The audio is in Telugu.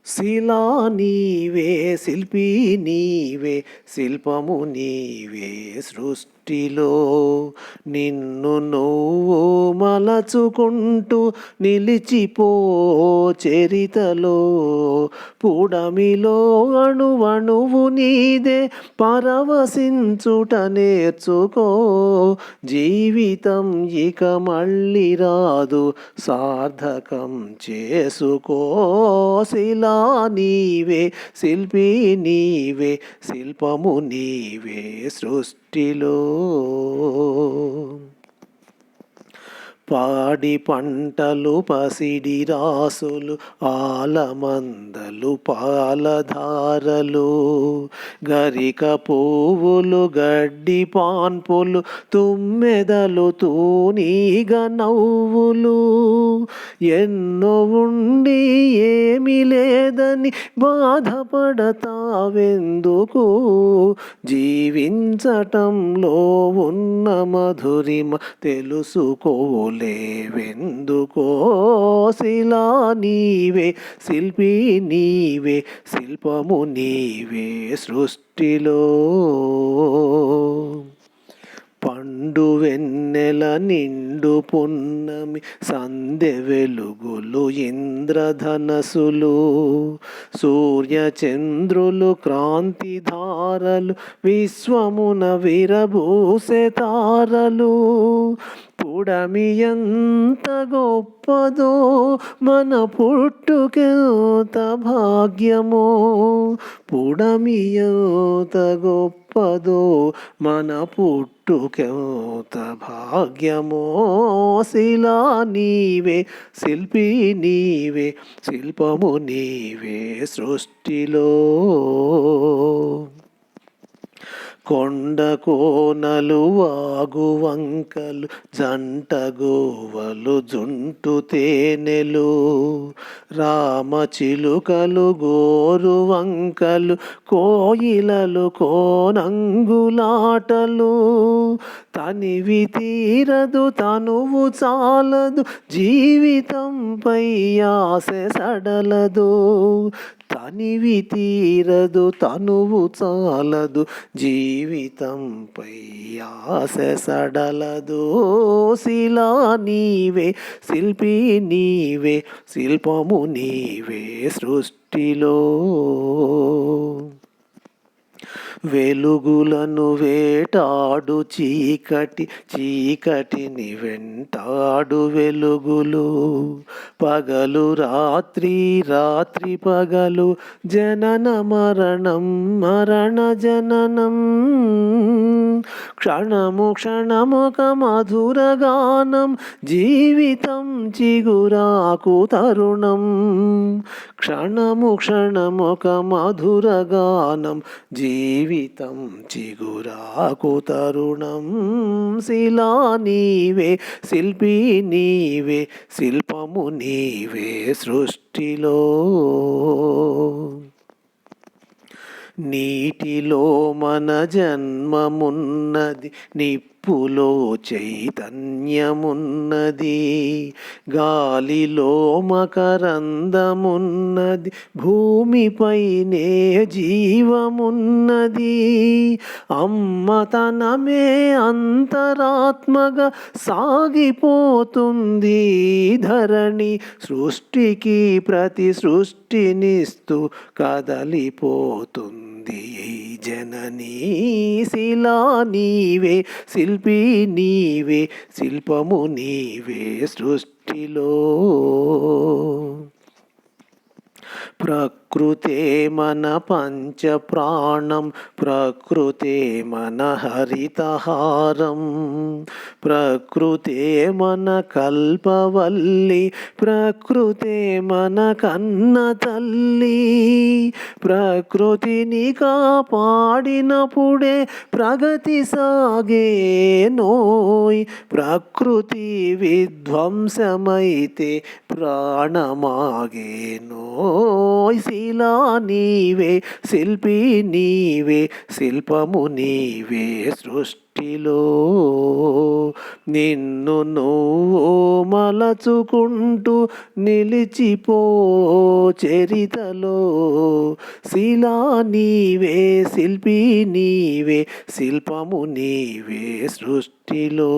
శిలా నీవే శిల్పి నీవే శిల్పము నీవే సృష్టిలో నిన్ను నువ్వు మలచుకుంటూ నిలిచిపో చరితలో పుడమిలో అణువణువు నీదే పరవశించుట నేర్చుకో జీవితం ఇక మళ్ళీ రాదు సార్థకం చేసుకో శిలా నీవే శిల్పి నీవే శిల్పము నీవే సృష్టిలో పాడి పంటలు పసిడి రాసులు ఆలమందలు పాలధారలు గరిక పువ్వులు గడ్డి పాన్పులు తుమ్మెదలు తూనీగ నవ్వులు ఎన్నో ఉండి ఏమి లేదని బాధపడతావెందుకు జీవించటంలో ఉన్న మధురిమ తెలుసుకోలేవెందుకో శిలా నీవే శిల్పి నీవే శిల్పము నీవే సృష్టిలో పండు వెన్నెల నిండు పున్నమి సంధ్య వెలుగులు ఇంద్రధనసులు సూర్యచంద్రులు క్రాంతిధారలు విశ్వమున విరబూసే తారలు పుడమి ఎంత గొప్పదో మన పుట్టుకెంత భాగ్యమో పుడమి ఎంత గొప్పదో మన పుట్టుకెంత భాగ్యమో శిలా నీవే శిల్పి నీవే శిల్పము నీవే సృష్టిలో కొండ కోనలు వాగు వంకలు జంట గోవలు జుంటు తేనెలు రామచిలుకలు గోరు వంకలు కోయిలలు కోనంగులాటలు తనివి తీరదు తనువు చాలదు జీవితంపై ఆశ సడలదు తనివి తీరదు తనువు చాలదు జీవితంపై ఆశ సడలదు శిలా నీవే శిల్పి నీవే శిల్పము నీవే సృష్టిలో వెలుగులను వేటాడు చీకటి చీకటిని వెంటాడు వెలుగులు పగలు రాత్రి రాత్రి పగలు జనన మరణం మరణ జననం క్షణము క్షణమొక మధుర గానం జీవితం చిగురాకు తరుణం క్షణము క్షణమొక మధుర గానం జీవితం చిగురాకు తరుణం శిలా నీవే శిల్పి నీవే శిల్పము నీవే సృష్టిలో నీటిలో మన జన్మమున్నది నిప్పులో చైతన్యమున్నది గాలిలో మకరందమున్నది భూమిపైనే జీవమున్నది అమ్మతనమే అంతరాత్మగా సాగిపోతుంది ధరణి సృష్టికి ప్రతి సృష్టినిస్తూ కదలిపోతుంది జననీ శిలా నీవే శిల్పి నీవే శిల్పము నీవే సృష్టిలో ప్రకృతే మన పంచ ప్రాణం ప్రకృతే మన హరితహారం ప్రకృతే మన కల్పవల్లి ప్రకృతే మన కన్న తల్లి ప్రకృతిని కాపాడినప్పుడే ప్రగతి సాగే నోయ్ ప్రకృతి విధ్వంసమైతే ప్రాణమాగే నోయ్ శిలా నీవే శిల్పి నీవే శిల్పము నీవే సృష్టి సృష్టిలో నిన్ను నువ్వు మలచుకుంటూ నిలిచిపో చరితలో శిలా నీవే శిల్పి నీవే శిల్పము నీవే సృష్టిలో